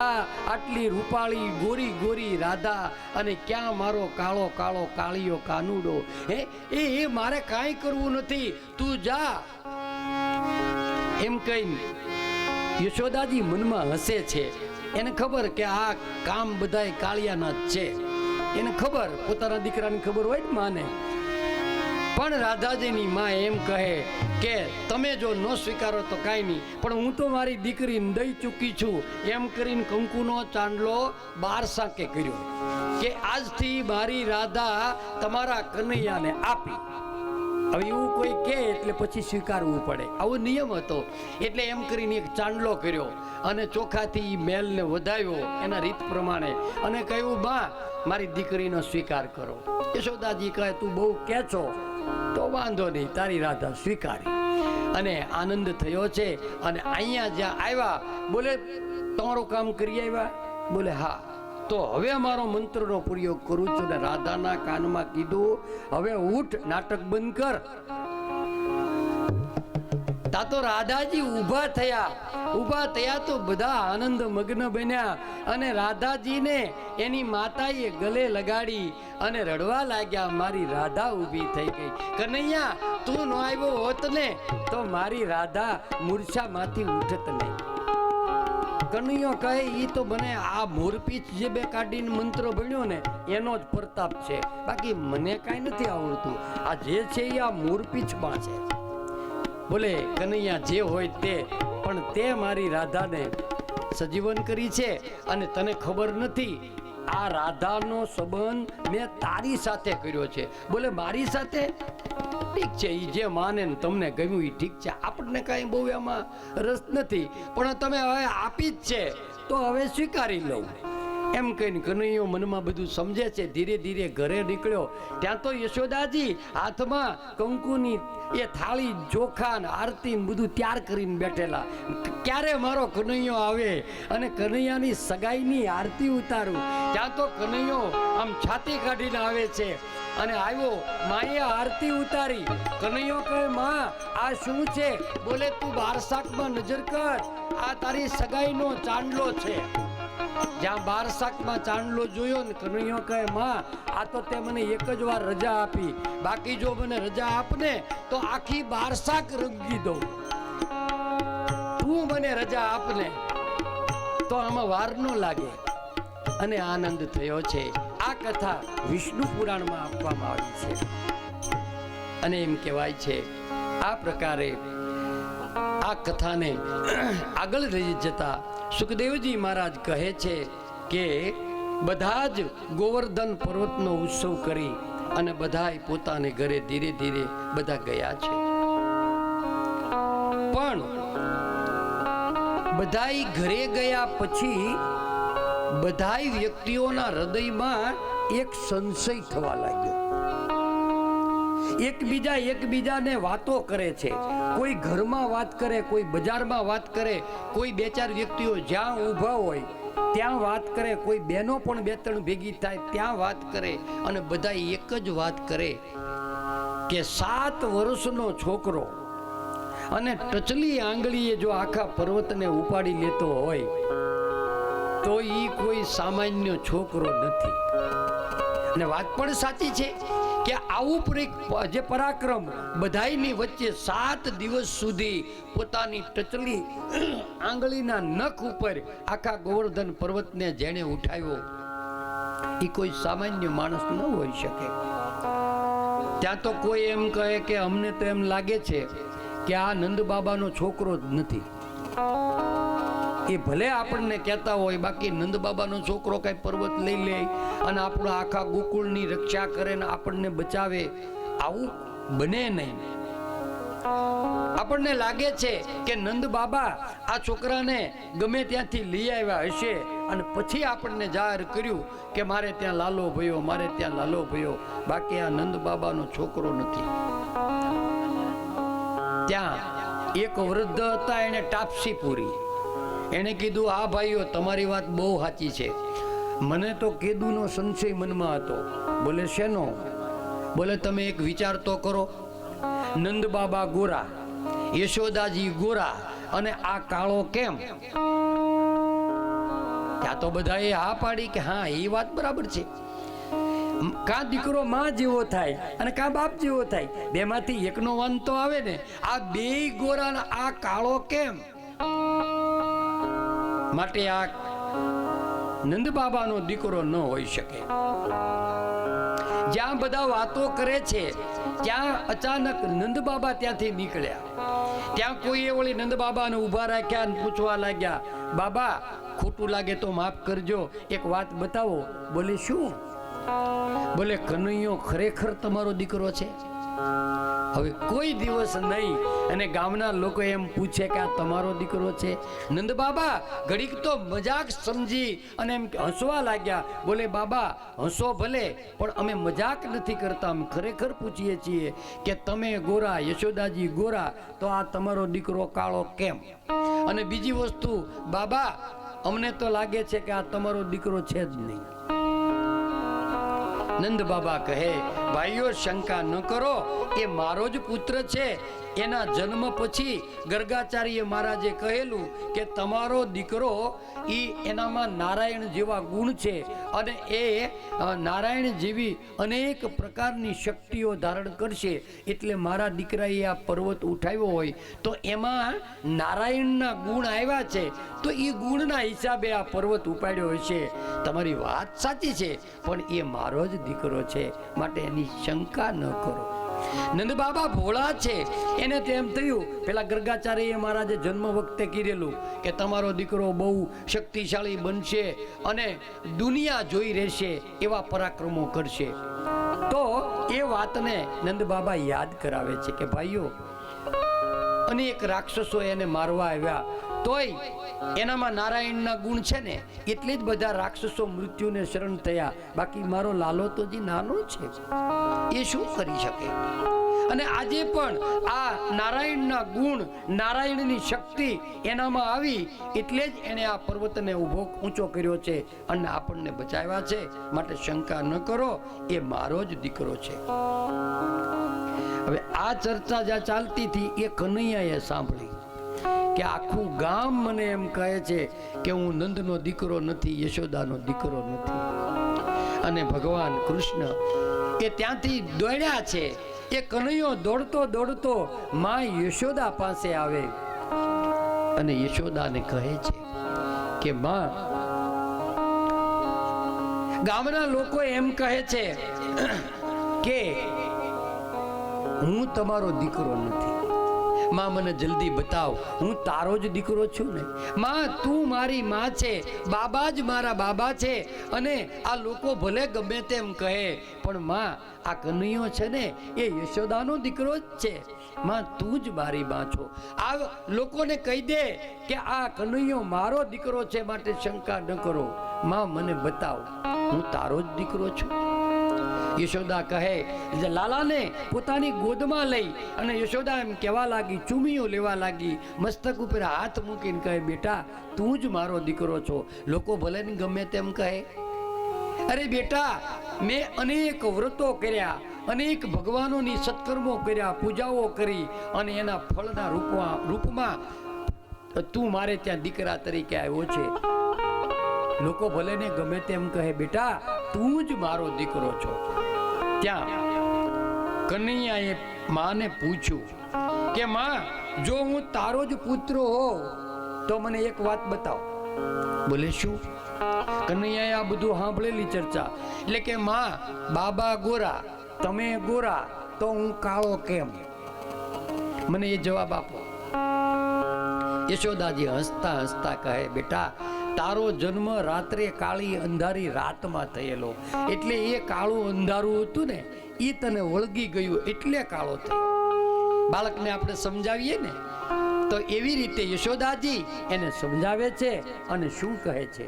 આટલી રૂપાળી ગોરી ગોરી રાધા અને ક્યાં મારો કાળો કાળો કાળિયો કાનુડો હે એ મારે કાંઈ કરવું નથી, તું જા એમ કહીને યશોદાજી મનમાં હસે છે. એને ખબર કે આ કામ બધાય કાળિયાના જ છે. એને ખબર, પોતાના દીકરાને ખબર હોય ને માને. પણ રાધાજીની માં એમ કહે કે તમે જો ન સ્વીકારો તો કાંઈ નહીં, પણ હું તો મારી દીકરીને દઈ ચૂકી છું. એમ કરીને કંકુનો ચાંદલો 12 સાંકે કર્યો કે આજથી મારી રાધા તમારા કનૈયાને આપી. હવે એવું કોઈ કહે એટલે પછી સ્વીકારવું પડે, આવો નિયમ હતો. એટલે એમ કરીને એક ચાંદલો કર્યો અને ચોખાથી મેલને વધાવ્યો એના રીત પ્રમાણે અને કહ્યું, બા મારી દીકરીનો સ્વીકાર કરો. યશોદાજી કહે, તું બહુ કહે છો તો વાંધો નહીં, તારી રાધા સ્વીકારી. અને આનંદ થયો છે. અને અહીંયા જ્યાં આવ્યા, બોલે તમારું કામ કરી આવ્યા? બોલે હા. તો હવે મારો મંત્રનો પ્રયોગ કરું છું. ને રાધાના કાનમાં કીધું, હવે ઉઠ, નાટક બંધ કર. તા તો રાધાજી ઊભા થયા તો બધા આનંદ મગ્ન બન્યા. અને રાધાજીને એની માતાએ ગલે લગાડી અને રડવા લાગ્યા. મારી રાધા ઊભી થઈ ગઈ. કનૈયા તું ન આવ્યો હોત ને તો મારી રાધા મૂર્છામાંથી ઉઠત નહીં. કનૈયો કહે, ઈ તો મને આ મોરપીચ જે બે કાઢીને મંત્ર ભણ્યો ને એનો જ પ્રતાપ છે, બાકી મને કાંઈ નથી આવડતું. આ જે છે એ આ મોરપીચમાં છે. બોલે કનૈયા જે હોય તે, પણ તે મારી રાધાને સજીવન કરી છે અને તને ખબર નથી, આ રાધાનો સંબંધ મેં તારી સાથે કર્યો છે. બોલે મારી સાથે? ઠીક છે, એ જે માને ને તમને ગમ્યું એ ઠીક છે, આપણને કાંઈ બહુ એમાં રસ નથી, પણ તમે હવે આપી જ છે તો હવે સ્વીકારી લઉં. એમ કહીને કનૈયો મનમાં બધું સમજે છે. ધીરે ધીરે ઘરે નીકળ્યો. ત્યાં તો યશોદાજી હાથમાં કંકુની એ થાળી, ચોખા ને આરતી બધું તૈયાર કરીને બેઠેલા. ક્યારે મારો કનૈયો આવે અને કનૈયાની સગાઈની આરતી ઉતારું. ત્યાં તો કનૈયો આમ છાતી કાઢીને આવે છે. અને આવ્યો, માએ આરતી ઉતારી. કનૈયો કહે, માં આ શું છે? બોલે તું 12 સાકમાં નજર કર, આ તારી સગાઈનો ચાંદલો છે. જ્યાં 12 સાકમાં ચાંદલો જોયો ને, કનૈયો કહે, માં આ તો તે મને એક જ વાર રજા આપી, બાકી જો મને રજા આપને તો આખી 12 સાક રંગી દઉં. તું મને રજા આપને તો આમાં વાર ન લાગે. અને આનંદ થયો છે. આ કથા વિષ્ણુ પુરાણમાં આપવામાં આવી છે. અને એમ કહેવાય છે, આ પ્રકારે આ કથાને આગળ લઈ જતા સુખદેવજી મહારાજ કહે છે કે બધા જ ગોવર્ધન પર્વતનો ઉત્સવ કરી અને બધાય પોતાને ઘરે ધીરે ધીરે બધા ગયા છે. પણ બધાય ઘરે ગયા પછી બધાય વ્યક્તિઓના હૃદયમાં એક સંશય થવા લાગ્યો. એકબીજાને વાતો કરે છે. કોઈ ઘરમાં વાત કરે, કોઈ બજારમાં વાત કરે, કોઈ 2-4 વ્યક્તિઓ જ્યાં ઊભા હોય ત્યાં વાત કરે, કોઈ બહેનો પણ 2-3 ભેગી થાય ત્યાં વાત કરે. અને બધા એક જ વાત કરે કે 7 વર્ષનો છોકરો અને ટચલી આંગળીએ જો આખા પર્વતને ઉપાડી લેતો હોય તો એ કોઈ સામાન્ય છોકરો નથી. અને વાત પણ સાચી છે કે આવું જે પરાક્રમ બધાયની વચ્ચે 7 દિવસ સુધી પોતાની ટચલી આંગળીના નખ ઉપર આખા ગોવર્ધન પર્વતને જેણે ઉઠાવ્યો એ કોઈ સામાન્ય માણસ ન હોઈ શકે. ત્યાં તો કોઈ એમ કહે કે અમને તો એમ લાગે છે કે આ નંદ બાબાનો છોકરો જ નથી. એ ભલે આપણને કહેતા હોય, બાકી નંદ બાબાનો છોકરો કઈ પર્વત લઈ લે અને આપણું આખા ગોકુળની રક્ષા કરે ને આપણને બચાવે, આવું બને નહીં. આપણને લાગે છે કે નંદ બાબા આ છોકરાને ગમે ત્યાંથી લઈ આવ્યા હશે અને પછી આપણને જાહેર કર્યું કે મારે ત્યાં લાલો ભયો, મારે ત્યાં લાલો ભયો, બાકી આ નંદ બાબાનો છોકરો નથી. ત્યાં એક વૃદ્ધ હતા, એને ટાપસી પૂરી. એને કીધું, હા ભાઈઓ તમારી વાત બહુ સાચી છે, મને તો કેદુનો સંશય મનમાં હતો. બોલે શેનો? બોલે તમે એક વિચાર તો કરો, નંદ બાબા ગોરા, યશોદાજી ગોરા અને આ કાળો કેમ? ત્યાં તો બધાએ હા પાડી કે હા એ વાત બરાબર છે. કાં દીકરો માં જેવો થાય અને કાં બાપ જેવો થાય, બેમાંથી એકનો વાંધો તો આવે ને. આ બેય ગોરા આ કાળો કેમ? માટે આ નંદ બાબાનો દીકરો ન હોઈ શકે. જ્યાં બધા વાતો કરે છે ત્યાં અચાનક નંદ બાબા ત્યાંથી નીકળ્યા. ત્યાં કોઈએ વળી નંદ બાબાને ઊભા રાખ્યા અને પૂછવા લાગ્યા, બાબા ખોટું લાગે તો માફ કરજો, એક વાત બતાવો. બોલે શું? બોલે કનૈયો ખરેખર તમારો દીકરો છે? હવે કોઈ દિવસ નહીં અને ગામના લોકો એમ પૂછે કે આ તમારો દીકરો છે? નંદ બાબા ઘડીક તો મજાક સમજી અને એમ હસવા લાગ્યા. બોલે બાબા હસો ભલે, પણ અમે મજાક નથી કરતા, અમે ખરેખર પૂછીએ છીએ કે તમે ગોરા, યશોદાજી ગોરા, તો આ તમારો દીકરો કાળો કેમ? અને બીજી વસ્તુ બાબા અમને તો લાગે છે કે આ તમારો દીકરો છે જ નહીં. નંદ બાબા કહે, ભાઈઓ શંકા ન કરો, એ મારો જ પુત્ર છે. એના જન્મ પછી ગર્ગાચાર્ય મહારાજે કહેલું કે તમારો દીકરો એનામાં નારાયણ જેવા ગુણ છે અને એ નારાયણ જેવી અનેક પ્રકારની શક્તિઓ ધારણ કરશે. એટલે મારા દીકરાએ આ પર્વત ઉઠાવ્યો હોય તો એમાં નારાયણના ગુણ આવ્યા છે, તો એ ગુણના હિસાબે આ પર્વત ઉપાડ્યો હશે. તમારી વાત સાચી છે, પણ એ મારો જ દીકરો છે, માટે એની શંકા ન કરો. નંદ બાબા ભોળા છે. એને તેમ થયું પેલા ગર્ગાચાર્ય મહારાજે જન્મ વખતે કીધેલું કે તમારો દીકરો બહુ શક્તિશાળી બનશે અને દુનિયા જોઈ રહેશે, એવા પરાક્રમો કરશે. તો એ વાતને નંદ બાબા યાદ કરાવે છે કે ભાઈઓ અનેક રાક્ષસો એને મારવા આવ્યા, તોય એનામાં નારાયણના ગુણ છે ને એટલે જ બધા રાક્ષસો મૃત્યુને શરણ થયા. બાકી મારો લાલો તો જે નાનો છે, એ શું કરી શકે? અને આજે પણ આ નારાયણના ગુણ, નારાયણની શક્તિ એનામાં આવી એટલે જ એને આ પર્વતને ઊંચો કર્યો છે અને આપણને બચાવ્યા છે. માટે શંકા ન કરો, એ મારો જ દીકરો છે. હવે આ ચર્ચા જ્યાં ચાલતી હતી એ કનૈયાએ સાંભળી કે આખું ગામ મને એમ કહે છે કે હું નંદનો દીકરો નથી, યશોદાનો દીકરો નથી. અને ભગવાન કૃષ્ણ એ ત્યાંથી દોડ્યા છે. એ કનૈયો દોડતો દોડતો માં યશોદા પાસે આવે અને યશોદાને કહે છે કે માં, ગામના લોકો એમ કહે છે કે હું તમારો દીકરો નથી. માં મને જલ્દી બતાવ, હું તારો જ દીકરો છું ને? માં તું મારી માં છે, બાબા જ મારા બાબા છે. અને આ લોકો ભલે ગમે તેમ કહે, પણ માં આ કનૈયો છે ને એ યશોદાનો દીકરો જ છે. માં તું જ મારી માં છો. આ લોકોને કહી દે કે આ કનૈયો મારો દીકરો છે, માટે શંકા ન કરો. માં મને બતાવ, હું તારો જ દીકરો છું. યશોદા કહે, લાલાને પોતાની ગોદમાં લઈ અને યશોદા એમ કહેવા લાગી, ચૂમીઓ લેવા લાગી, મસ્તક ઉપર હાથ મૂકીને કહે, બેટા તું જ મારો દીકરો છો. લોકો ભલે ને ગમે તેમ કહે, અરે બેટા મેં અનેક વ્રતો કર્યા, અનેક ભગવાનોની સત્કર્મો કર્યા, પૂજાઓ કરી, અને એના ફળના રૂપમાં તું મારે ત્યાં દીકરા તરીકે આવ્યો છે. લોકો ભલે ને ગમે તેમ કહે, બેટા તું જ મારો દીકરો છો. ત્યાં કનૈયાએ માને પૂછ્યું કે માં, જો હું તારો જ પુત્ર હોઉં તો મને એક વાત બતાવ. બોલે શું? કનૈયાએ આ બધું સાંભળેલી ચર્ચા. એટલે કે માં, બાબા ગોરા, તમે ગોરા, તો હું કાળો કેમ? મને એ જવાબ આપો. યશોદાજી હસતા હસતા કહે, બેટા તારો જન્મ રાત્રે કાળી અંધારી રાતમાં થયેલો, એટલે એ કાળું અંધારું હતું ને એ તને વળગી ગયું એટલે કાળો થયો. બાળકને આપણે સમજાવીએ ને તો એવી રીતે યશોદાજી એને સમજાવે છે અને શું કહે છે.